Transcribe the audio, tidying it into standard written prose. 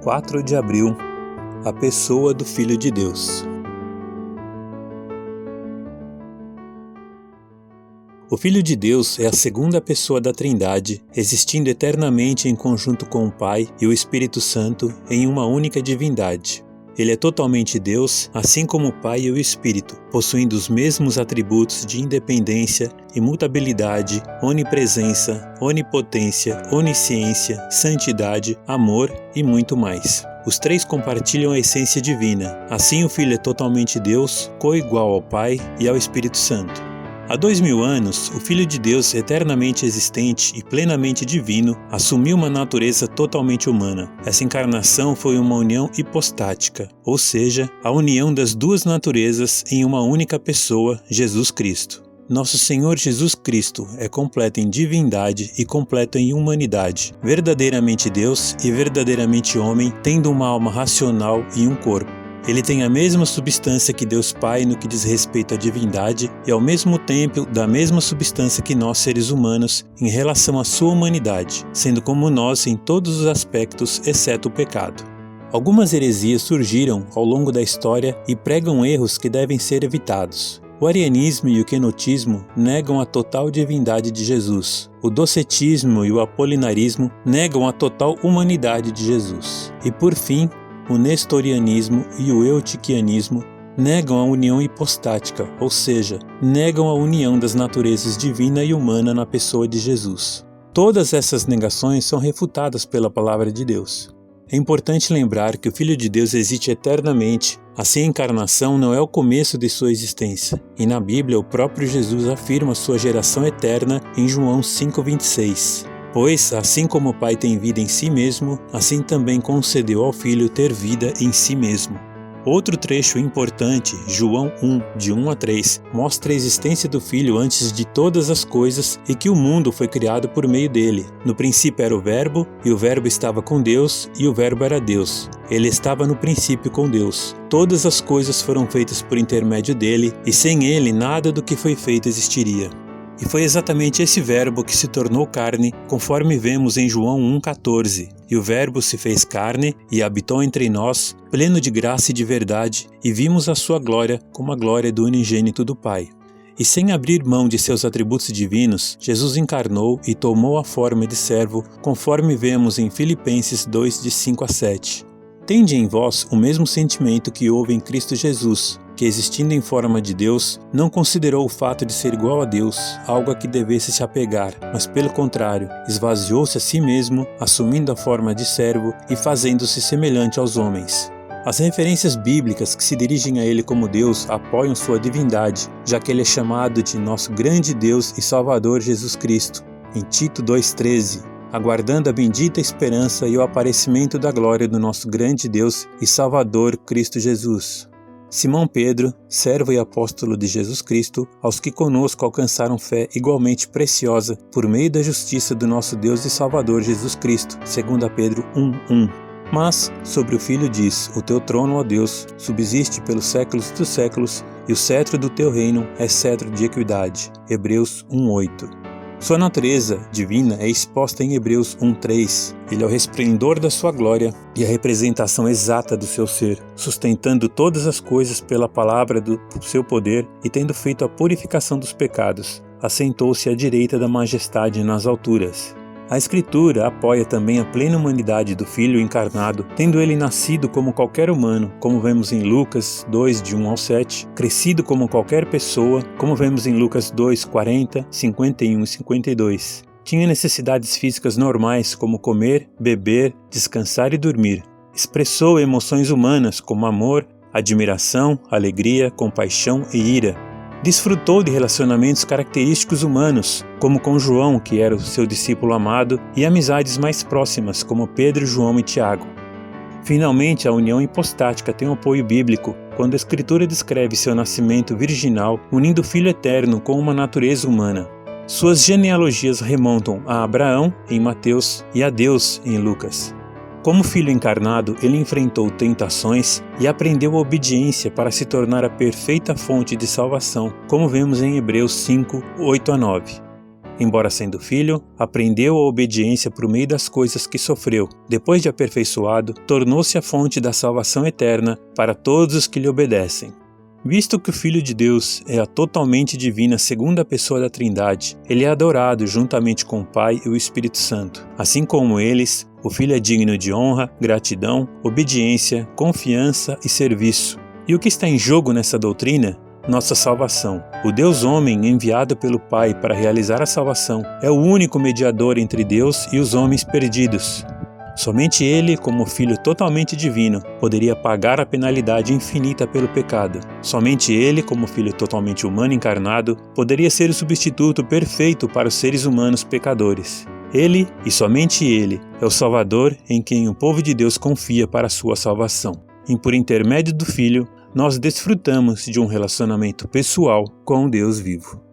4 de abril, a pessoa do Filho de Deus. O Filho de Deus é a segunda pessoa da Trindade, existindo eternamente em conjunto com o Pai e o Espírito Santo em uma única divindade. Ele é totalmente Deus, assim como o Pai e o Espírito, possuindo os mesmos atributos de independência, imutabilidade, onipresença, onipotência, onisciência, santidade, amor e muito mais. Os três compartilham a essência divina. Assim, o Filho é totalmente Deus, coigual ao Pai e ao Espírito Santo. Há 2000 anos, o Filho de Deus, eternamente existente e plenamente divino, assumiu uma natureza totalmente humana. Essa encarnação foi uma união hipostática, ou seja, a união das duas naturezas em uma única pessoa, Jesus Cristo. Nosso Senhor Jesus Cristo é completo em divindade e completo em humanidade, verdadeiramente Deus e verdadeiramente homem, tendo uma alma racional e um corpo. Ele tem a mesma substância que Deus Pai no que diz respeito à divindade e ao mesmo tempo da mesma substância que nós seres humanos em relação à sua humanidade, sendo como nós em todos os aspectos exceto o pecado. Algumas heresias surgiram ao longo da história e pregam erros que devem ser evitados. O arianismo e o quenotismo negam a total divindade de Jesus. O docetismo e o apolinarismo negam a total humanidade de Jesus. E por fim, o nestorianismo e o eutiquianismo negam a união hipostática, ou seja, negam a união das naturezas divina e humana na pessoa de Jesus. Todas essas negações são refutadas pela palavra de Deus. É importante lembrar que o Filho de Deus existe eternamente, assim a encarnação não é o começo de sua existência, e na Bíblia o próprio Jesus afirma sua geração eterna em João 5,26. Pois, assim como o Pai tem vida em si mesmo, assim também concedeu ao Filho ter vida em si mesmo. Outro trecho importante, João 1, de 1 a 3, mostra a existência do Filho antes de todas as coisas e que o mundo foi criado por meio dele. No princípio era o Verbo, e o Verbo estava com Deus, e o Verbo era Deus. Ele estava no princípio com Deus. Todas as coisas foram feitas por intermédio dele, e sem ele nada do que foi feito existiria. E foi exatamente esse Verbo que se tornou carne, conforme vemos em João 1,14. E o Verbo se fez carne e habitou entre nós, pleno de graça e de verdade, e vimos a sua glória como a glória do unigênito do Pai. E sem abrir mão de seus atributos divinos, Jesus encarnou e tomou a forma de servo, conforme vemos em Filipenses 2, de 5 a 7. Tende em vós o mesmo sentimento que houve em Cristo Jesus, que, existindo em forma de Deus, não considerou o fato de ser igual a Deus algo a que devesse se apegar, mas pelo contrário, esvaziou-se a si mesmo, assumindo a forma de servo e fazendo-se semelhante aos homens. As referências bíblicas que se dirigem a ele como Deus apoiam sua divindade, já que ele é chamado de nosso grande Deus e Salvador Jesus Cristo, em Tito 2,13. Aguardando a bendita esperança e o aparecimento da glória do nosso grande Deus e Salvador Cristo Jesus. Simão Pedro, servo e apóstolo de Jesus Cristo, aos que conosco alcançaram fé igualmente preciosa por meio da justiça do nosso Deus e Salvador Jesus Cristo, 2 Pedro 1,1. Mas, sobre o Filho diz, o teu trono, ó Deus, subsiste pelos séculos dos séculos, e o cetro do teu reino é cetro de equidade. Hebreus 1,8. Sua natureza divina é exposta em Hebreus 1,3. Ele é o resplendor da sua glória e a representação exata do seu ser, sustentando todas as coisas pela palavra do seu poder e tendo feito a purificação dos pecados, assentou-se à direita da majestade nas alturas. A Escritura apoia também a plena humanidade do Filho encarnado, tendo ele nascido como qualquer humano, como vemos em Lucas 2, de 1 ao 7, crescido como qualquer pessoa, como vemos em Lucas 2, 40, 51 e 52. Tinha necessidades físicas normais como comer, beber, descansar e dormir. Expressou emoções humanas como amor, admiração, alegria, compaixão e ira. Desfrutou de relacionamentos característicos humanos, como com João, que era o seu discípulo amado, e amizades mais próximas, como Pedro, João e Tiago. Finalmente, a união hipostática tem um apoio bíblico, quando a Escritura descreve seu nascimento virginal, unindo o Filho eterno com uma natureza humana. Suas genealogias remontam a Abraão, em Mateus, e a Deus, em Lucas. Como Filho encarnado, ele enfrentou tentações e aprendeu a obediência para se tornar a perfeita fonte de salvação, como vemos em Hebreus 5, 8 a 9. Embora sendo filho, aprendeu a obediência por meio das coisas que sofreu. Depois de aperfeiçoado, tornou-se a fonte da salvação eterna para todos os que lhe obedecem. Visto que o Filho de Deus é a totalmente divina segunda pessoa da Trindade, ele é adorado juntamente com o Pai e o Espírito Santo. Assim como eles, o Filho é digno de honra, gratidão, obediência, confiança e serviço. E o que está em jogo nessa doutrina? Nossa salvação. O Deus homem enviado pelo Pai para realizar a salvação é o único mediador entre Deus e os homens perdidos. Somente ele, como Filho totalmente divino, poderia pagar a penalidade infinita pelo pecado. Somente ele, como Filho totalmente humano encarnado, poderia ser o substituto perfeito para os seres humanos pecadores. Ele, e somente ele, é o Salvador em quem o povo de Deus confia para a sua salvação. E por intermédio do Filho, nós desfrutamos de um relacionamento pessoal com o Deus vivo.